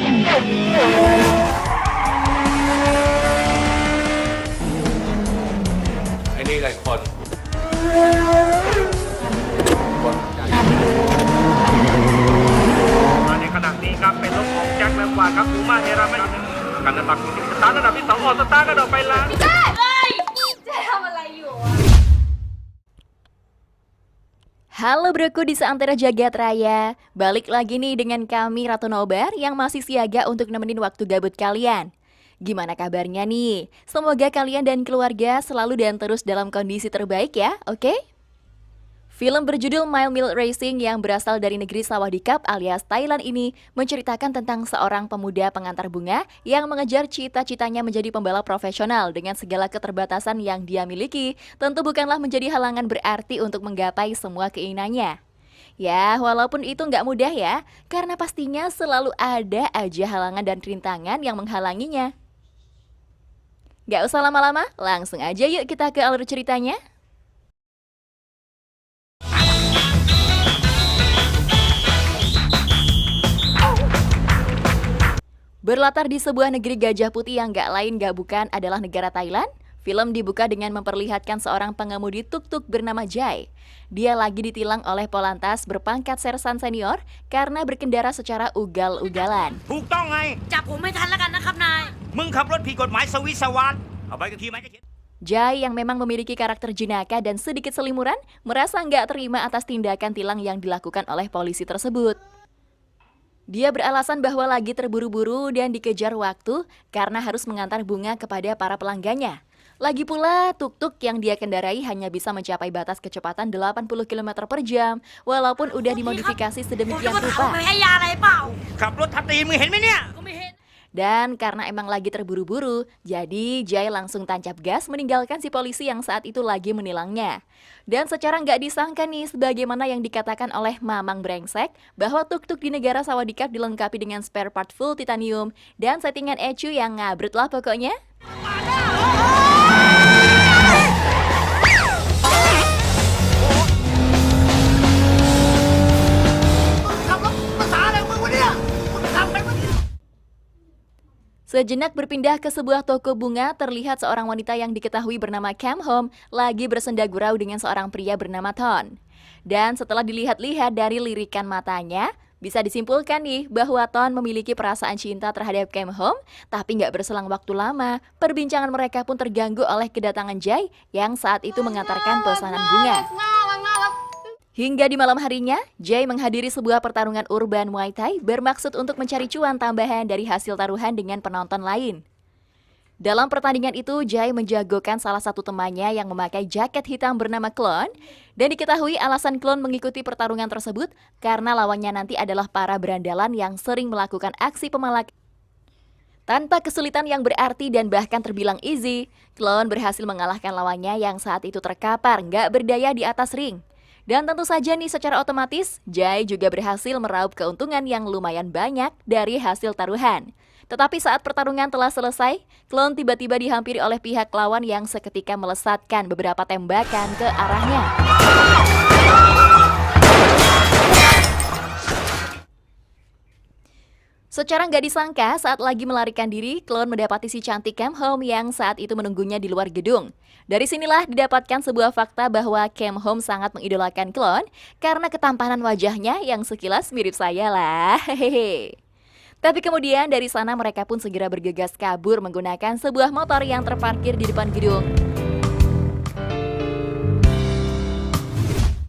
ไอ้นี่ไงคน มาในขณะนี้ครับเป็นรถของแจ็คแลมวาร์ดครับอูมาเฮราไม่กันน้ำหนักที่สตาร์ทอันดับที่ 2 ออกสตาร์ทกระโดดไปแล้ว เจ๊ทำอะไรอยู่อะ Halo broku di seantero jagat raya, balik lagi nih dengan kami Ratu Nobar yang masih siaga untuk nemenin waktu gabut kalian. Gimana kabarnya nih? Semoga kalian dan keluarga selalu dan terus dalam kondisi terbaik ya, oke? Film berjudul Mile Mill Racing yang berasal dari negeri sawah di Kap alias Thailand ini menceritakan tentang seorang pemuda pengantar bunga yang mengejar cita-citanya menjadi pembalap profesional dengan segala keterbatasan yang dia miliki, tentu bukanlah menjadi halangan berarti untuk menggapai semua keinginannya. Ya, walaupun itu nggak mudah ya, karena pastinya selalu ada aja halangan dan rintangan yang menghalanginya. Nggak usah lama-lama, langsung aja yuk kita ke alur ceritanya. Berlatar di sebuah negeri gajah putih yang gak lain gak bukan adalah negara Thailand, film dibuka dengan memperlihatkan seorang pengemudi tuk-tuk bernama Jai. Dia lagi ditilang oleh Polantas berpangkat sersan senior karena berkendara secara ugal-ugalan. ถูกต้องไง จับผมไม่ทันแล้วกันนะครับนาย มึงขับรถผิดกฎหมายสวิสวานเอาไปกับทีไหมก็เขียน Jai yang memang memiliki karakter jenaka dan sedikit selimuran merasa nggak terima atas tindakan tilang yang dilakukan oleh polisi tersebut. Dia beralasan bahwa lagi terburu-buru dan dikejar waktu karena harus mengantar bunga kepada para pelanggannya. Lagi pula, tuk-tuk yang dia kendarai hanya bisa mencapai batas kecepatan 80 km per jam, walaupun udah dimodifikasi ผม sedemikian จะมาถาม rupa. ไปให้ยาอะไรเปล่า ขับรถทับตีนมึงเห็นไหมเนี่ย ก็ไม่เห็น Dan karena emang lagi terburu-buru, jadi Jai langsung tancap gas meninggalkan si polisi yang saat itu lagi menilangnya. Dan secara nggak disangka nih, sebagaimana yang dikatakan oleh Mamang Brengsek, bahwa tuk-tuk di negara Sawadikap dilengkapi dengan spare part full titanium dan settingan ECU yang ngabrut lah pokoknya. Sejenak berpindah ke sebuah toko bunga, terlihat seorang wanita yang diketahui bernama Cam Home lagi bersenda gurau dengan seorang pria bernama Ton. Dan setelah dilihat-lihat dari lirikan matanya, bisa disimpulkan nih bahwa Ton memiliki perasaan cinta terhadap Cam Home, tapi nggak berselang waktu lama, perbincangan mereka pun terganggu oleh kedatangan Jai yang saat itu mengantarkan pesanan bunga. Hingga di malam harinya, Jai menghadiri sebuah pertarungan urban Muay Thai bermaksud untuk mencari cuan tambahan dari hasil taruhan dengan penonton lain. Dalam pertandingan itu, Jai menjagokan salah satu temannya yang memakai jaket hitam bernama Klon, dan diketahui alasan Klon mengikuti pertarungan tersebut karena lawannya nanti adalah para berandalan yang sering melakukan aksi pemalakan. Tanpa kesulitan yang berarti dan bahkan terbilang easy, Klon berhasil mengalahkan lawannya yang saat itu terkapar nggak berdaya di atas ring. Dan tentu saja nih secara otomatis, Jai juga berhasil meraup keuntungan yang lumayan banyak dari hasil taruhan. Tetapi saat pertarungan telah selesai, Klon tiba-tiba dihampiri oleh pihak lawan yang seketika melesatkan beberapa tembakan ke arahnya. Secara nggak disangka, saat lagi melarikan diri, Klon mendapati si cantik Cam Home yang saat itu menunggunya di luar gedung. Dari sinilah didapatkan sebuah fakta bahwa Cam Home sangat mengidolakan Klon karena ketampanan wajahnya yang sekilas mirip saya lah. Hehehe. Tapi kemudian dari sana mereka pun segera bergegas kabur menggunakan sebuah motor yang terparkir di depan gedung.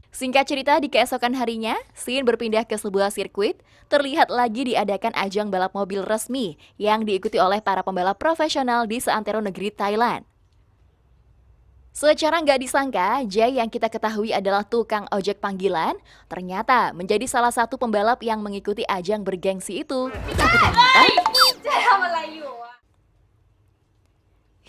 Singkat cerita, di keesokan harinya, Scene berpindah ke sebuah sirkuit, terlihat lagi diadakan ajang balap mobil resmi yang diikuti oleh para pembalap profesional di seantero negeri Thailand. Secara nggak disangka, Jai yang kita ketahui adalah tukang ojek panggilan, ternyata menjadi salah satu pembalap yang mengikuti ajang bergengsi itu. Tapi ternyata, เจ๊ทำอะไรอยู่อะ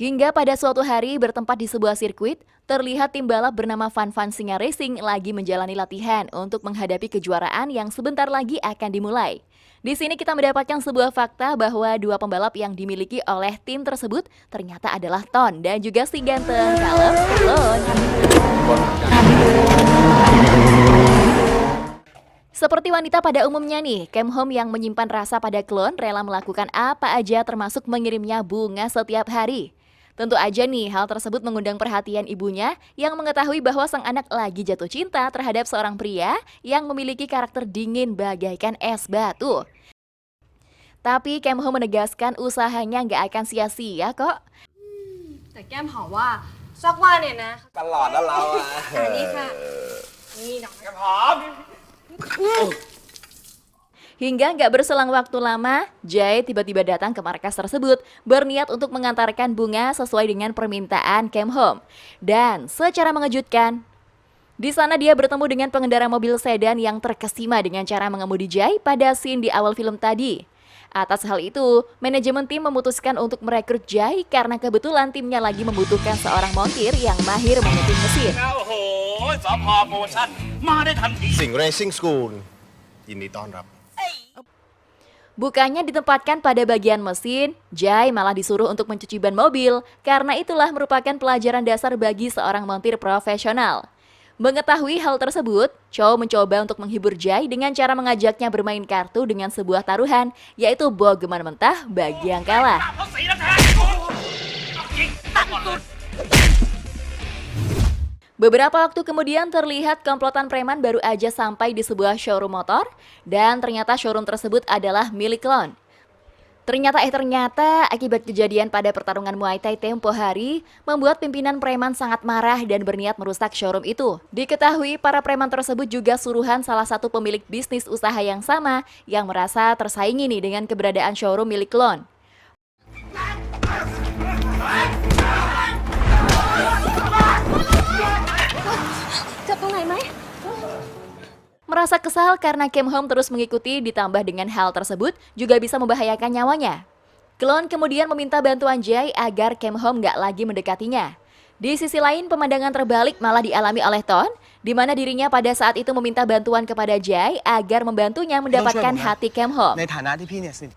hingga pada suatu hari bertempat di sebuah sirkuit, terlihat tim balap bernama Fan Fan Singa Racing lagi menjalani latihan untuk menghadapi kejuaraan yang sebentar lagi akan dimulai. Di sini kita mendapatkan sebuah fakta bahwa dua pembalap yang dimiliki oleh tim tersebut ternyata adalah Ton dan juga si ganteng kalem Klon. Seperti wanita pada umumnya nih, Kem Hom yang menyimpan rasa pada klon rela melakukan apa aja termasuk mengirimnya bunga setiap hari. Tentu aja nih, hal tersebut mengundang perhatian ibunya yang mengetahui bahwa sang anak lagi jatuh cinta terhadap seorang pria yang memiliki karakter dingin bagaikan es batu. Tapi Kem Hom menegaskan usahanya nggak akan sia-sia kok. แต่แก้มหอมว่าสักวันเนี่ยนะ ตลอดแล้วเราอ่ะ อันนี้ค่ะ นี่ดอกไม้ Hingga nggak berselang waktu lama, Jay tiba-tiba datang ke markas tersebut berniat untuk mengantarkan bunga sesuai dengan permintaan Kem Hom. Dan secara mengejutkan, di sana dia bertemu dengan pengendara mobil sedan yang terkesima dengan cara mengemudi Jay pada scene di awal film tadi. Atas hal itu, manajemen tim memutuskan untuk merekrut Jay karena kebetulan timnya lagi membutuhkan seorang montir yang mahir mengetik mesin. โอ้โหสพโปรโมชั่นมาได้ทันที สิ่ง Racing School ยินดีต้อนรับ Bukannya ditempatkan pada bagian mesin, Jay malah disuruh untuk mencuci ban mobil karena itulah merupakan pelajaran dasar bagi seorang montir profesional. Mengetahui hal tersebut, Chow mencoba untuk menghibur Jay dengan cara mengajaknya bermain kartu dengan sebuah taruhan, yaitu bogeman mentah bagi yang kalah. เพราะสีแล้วแท้ยิงตัดก่อนเลย Beberapa waktu kemudian terlihat komplotan preman baru aja sampai di sebuah showroom motor dan ternyata showroom tersebut adalah milik klon. Ternyata akibat kejadian pada pertarungan Muay Thai tempo hari membuat pimpinan preman sangat marah dan berniat merusak showroom itu. Diketahui para preman tersebut juga suruhan salah satu pemilik bisnis usaha yang sama yang merasa tersaingi nih dengan keberadaan showroom milik klon. Merasa kesal karena Kem Hom terus mengikuti ditambah dengan hal tersebut juga bisa membahayakan nyawanya. Klon kemudian meminta bantuan Jay agar Kem Hom nggak lagi mendekatinya. Di sisi lain pemandangan terbalik malah dialami oleh Ton, di mana dirinya pada saat itu meminta bantuan kepada Jay agar membantunya mendapatkan hati Kem Hom. ในฐานะที่พี่เนี่ยสนิท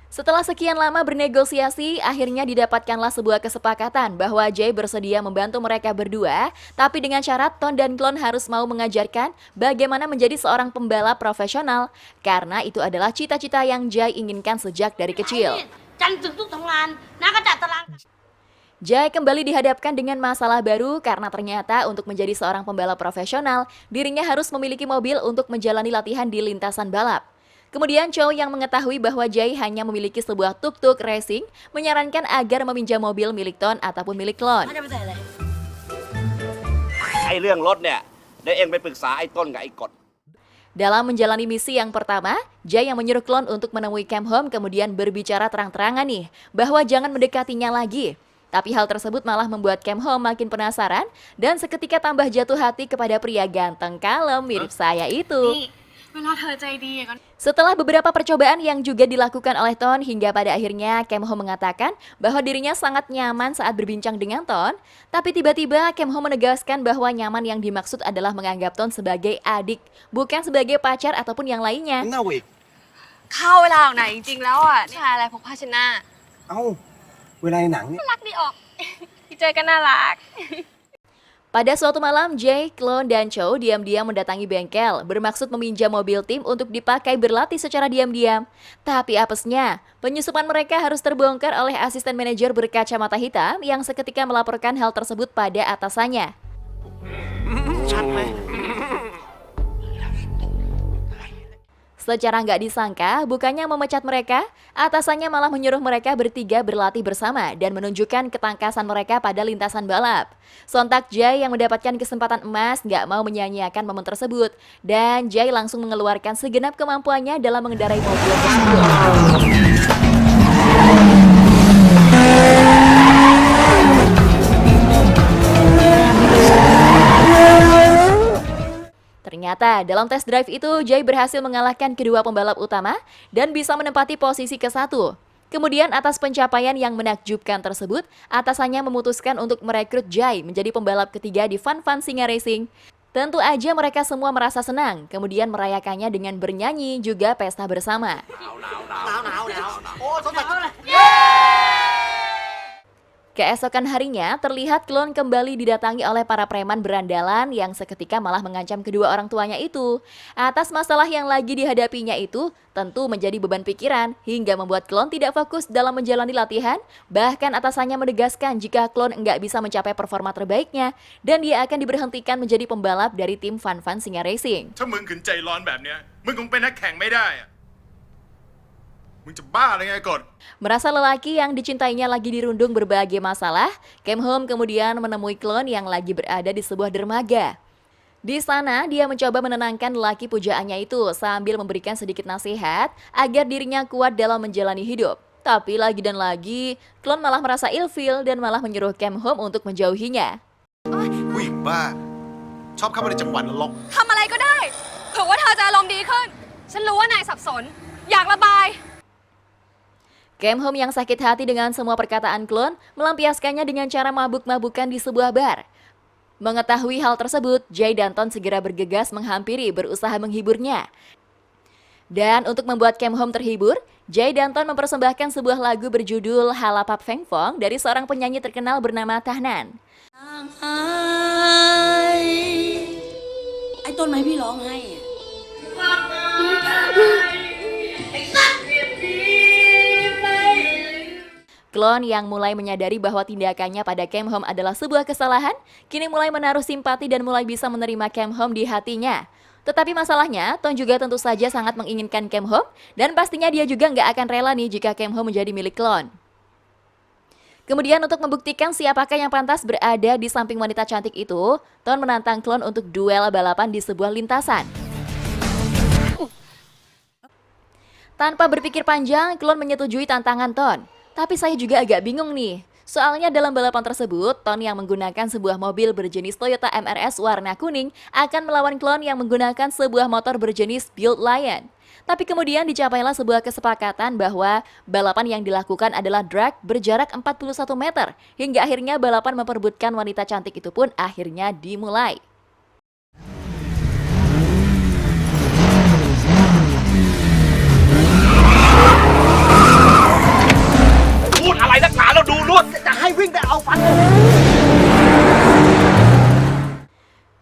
Setelah sekian lama bernegosiasi, akhirnya didapatkanlah sebuah kesepakatan bahwa Jay bersedia membantu mereka berdua, tapi dengan syarat Ton dan klon harus mau mengajarkan bagaimana menjadi seorang pembalap profesional, karena itu adalah cita-cita yang Jay inginkan sejak dari kecil. จันทร์ถึงศุกร์ทำงานน้าก็จัดตาราง Jay kembali dihadapkan dengan masalah baru karena ternyata untuk menjadi seorang pembalap profesional, dirinya harus memiliki mobil untuk menjalani latihan di lintasan balap. Kemudian Chow yang mengetahui bahwa Jay hanya memiliki sebuah tuk-tuk racing menyarankan agar meminjam mobil milik Ton ataupun milik klon. เขาจะไปใส่อะไร ไอ้เรื่องรถเนี่ยเดี๋ยวเองไปปรึกษาไอ้ต้นกับไอ้กฎ Dalam menjalani misi yang pertama, Jay yang menyuruh klon untuk menemui Kem Hom kemudian berbicara terang-terangan nih bahwa jangan mendekatinya lagi. Tapi hal tersebut malah membuat Kem Hom makin penasaran dan seketika tambah jatuh hati kepada pria ganteng kalem mirip saya itu. นี่เวลาเธอใจดีอะก็ Setelah beberapa percobaan yang juga dilakukan oleh Ton hingga pada akhirnya Kem Hom mengatakan bahwa dirinya sangat nyaman saat berbincang dengan Ton, tapi tiba-tiba Kem Hom menegaskan bahwa nyaman yang dimaksud adalah menganggap Ton sebagai adik, bukan sebagai pacar ataupun yang lainnya. เน่าอีก เข้าเวลาออกไหนจริงๆแล้วอ่ะชายอะไรพกผ้าเช็ดหน้า เอ้า เวลาในหนังเนี่ย รักดีออก ที่เจอกันน่ารัก Pada suatu malam, Jay, klon, dan Chow diam-diam mendatangi bengkel, bermaksud meminjam mobil tim untuk dipakai berlatih secara diam-diam. Tapi apesnya, penyusupan mereka harus terbongkar oleh asisten manajer berkacamata hitam yang seketika melaporkan hal tersebut pada atasannya. ชัดไหม Secara nggak disangka, bukannya memecat mereka, atasannya malah menyuruh mereka bertiga berlatih bersama dan menunjukkan ketangkasan mereka pada lintasan balap. Sontak Jay yang mendapatkan kesempatan emas nggak mau menyia-nyiakan momen tersebut, dan Jay langsung mengeluarkan segenap kemampuannya dalam mengendarai mobil tersebut. Ternyata dalam tes drive itu Jay berhasil mengalahkan kedua pembalap utama dan bisa menempati posisi ke-1. Kemudian atas pencapaian yang menakjubkan tersebut, atasannya memutuskan untuk merekrut Jay menjadi pembalap ketiga di Fun Fun Singa Racing. Tentu aja mereka semua merasa senang, kemudian merayakannya dengan bernyanyi juga pesta bersama. Keesokan harinya, terlihat klon kembali didatangi oleh para preman berandalan yang seketika malah mengancam kedua orang tuanya itu. Atas masalah yang lagi dihadapinya itu, tentu menjadi beban pikiran hingga membuat klon tidak fokus dalam menjalani latihan. Bahkan atasannya menegaskan jika klon enggak bisa mencapai performa terbaiknya dan dia akan diberhentikan menjadi pembalap dari tim Fan Fan Singa Racing. ถ้ามึงขืนใจร้อนแบบเนี้ยมึงคงเป็นนักแข่งไม่ได้อะมึงจะบ้าหรือไงกด Merasa lelaki yang dicintainya lagi dirundung berbagai masalah, Cam Home kemudian menemui klon yang lagi berada di sebuah dermaga. Di sana, dia mencoba menenangkan lelaki pujaannya itu sambil memberikan sedikit nasihat agar dirinya kuat dalam menjalani hidup. Tapi lagi dan lagi, klon malah merasa ilfil dan malah menyuruh Cam Home untuk menjauhinya. ผู้หญิงบ้า ชอบเข้ามาในจังหวะนรก ทำอะไรก็ได้เผื่อว่าเธอจะอารมณ์ดีขึ้น ฉันรู้ว่านายสับสน อยากระบาย Cam Home yang sakit hati dengan semua perkataan klon melampiaskannya dengan cara mabuk-mabukan di sebuah bar. Mengetahui hal tersebut, Jay dan Ton segera bergegas menghampiri berusaha menghiburnya. Dan untuk membuat Cam Home terhibur, Jay dan Ton mempersembahkan sebuah lagu berjudul Halapap Feng Fong dari seorang penyanyi terkenal bernama Tahnan. ไอ้ต้นไม้พี่ร้องไห้อะ Klon yang mulai menyadari bahwa tindakannya pada Cam Home adalah sebuah kesalahan, kini mulai menaruh simpati dan mulai bisa menerima Cam Home di hatinya. Tetapi masalahnya, Ton juga tentu saja sangat menginginkan Cam Home, dan pastinya dia juga nggak akan rela nih jika Cam Home menjadi milik klon. Kemudian untuk membuktikan siapakah yang pantas berada di samping wanita cantik itu, Ton menantang klon untuk duel balapan di sebuah lintasan. Tanpa berpikir panjang, klon menyetujui tantangan Ton. Tapi saya juga agak bingung nih. Soalnya dalam balapan tersebut, Ton yang menggunakan sebuah mobil berjenis Toyota MRS warna kuning akan melawan klon yang menggunakan sebuah motor berjenis Build Lion. Tapi kemudian dicapailah sebuah kesepakatan bahwa balapan yang dilakukan adalah drag berjarak 41 meter. Hingga akhirnya balapan memperebutkan wanita cantik itu pun akhirnya dimulai.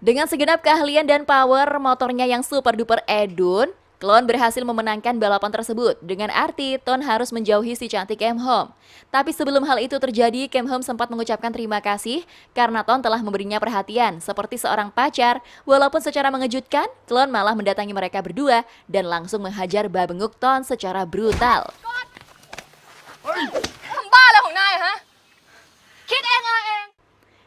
Dengan segenap keahlian dan power motornya yang super duper edun, klon berhasil memenangkan balapan tersebut. Dengan arti Ton harus menjauhi si cantik Cam Home. Tapi sebelum hal itu terjadi, Cam Home sempat mengucapkan terima kasih karena Ton telah memberinya perhatian seperti seorang pacar. Walaupun secara mengejutkan, klon malah mendatangi mereka berdua dan langsung menghajar babenguk Ton secara brutal. ทำบ้าอะไรของนายฮะ คิดเองอะไรเอง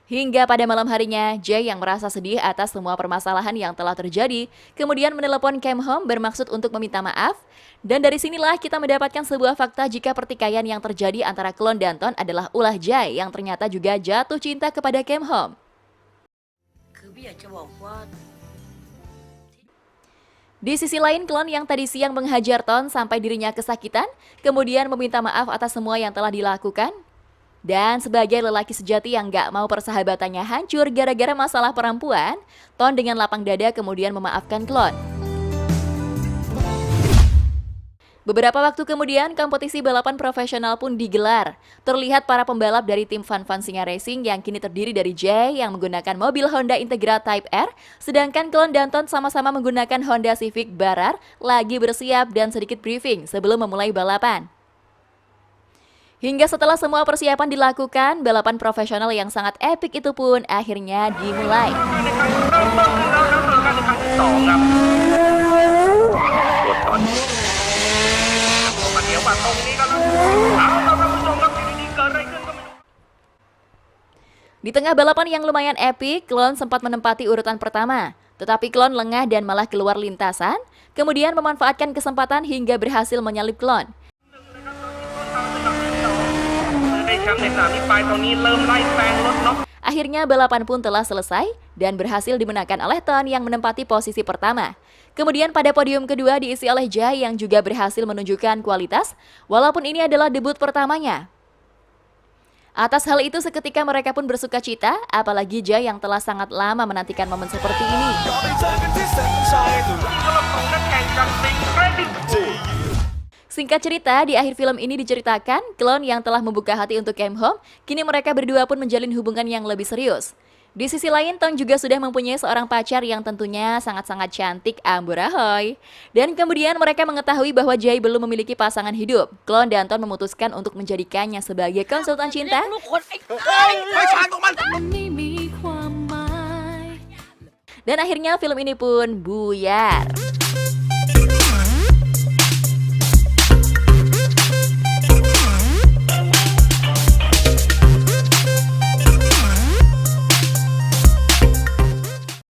Hingga pada malam harinya, Jay yang merasa sedih atas semua permasalahan yang telah terjadi, kemudian menelepon Cam Home bermaksud untuk meminta maaf. Dan dari sinilah kita mendapatkan sebuah fakta jika pertikaian yang terjadi antara klon dan Ton adalah ulah Jay yang ternyata juga jatuh cinta kepada Cam Home. คือพี่อยากจะบอกว่า Di sisi lain, klon yang tadi siang menghajar Ton sampai dirinya kesakitan, kemudian meminta maaf atas semua yang telah dilakukan. Dan sebagai lelaki sejati yang gak mau persahabatannya hancur gara-gara masalah perempuan, Ton dengan lapang dada kemudian memaafkan klon. Beberapa waktu kemudian, kompetisi balapan profesional pun digelar. Terlihat para pembalap dari tim Fan Fan Singa Racing yang kini terdiri dari Jay yang menggunakan mobil Honda Integra Type R, sedangkan klon dan Ton sama-sama menggunakan Honda Civic Barar lagi bersiap dan sedikit briefing sebelum memulai balapan. Hingga setelah semua persiapan dilakukan, balapan profesional yang sangat epik itu pun akhirnya dimulai. Di tengah balapan yang lumayan epik, klon sempat menempati urutan pertama. Tetapi klon lengah dan malah keluar lintasan, kemudian memanfaatkan kesempatan hingga berhasil menyalip klon. Akhirnya balapan pun telah selesai dan berhasil dimenangkan oleh Ton yang menempati posisi pertama. Kemudian pada podium kedua diisi oleh Jay yang juga berhasil menunjukkan kualitas, walaupun ini adalah debut pertamanya. Atas hal itu seketika mereka pun bersuka cita, apalagi Jay yang telah sangat lama menantikan momen seperti ini. Singkat cerita, di akhir film ini diceritakan, klon yang telah membuka hati untuk Cam Home, kini mereka berdua pun menjalin hubungan yang lebih serius. Di sisi lain, Tong juga sudah mempunyai seorang pacar yang tentunya sangat-sangat cantik, Amber Ahoy. Dan kemudian mereka mengetahui bahwa Jay belum memiliki pasangan hidup. Klon dan Ton memutuskan untuk menjadikannya sebagai konsultan cinta. Dan akhirnya film ini pun buyar.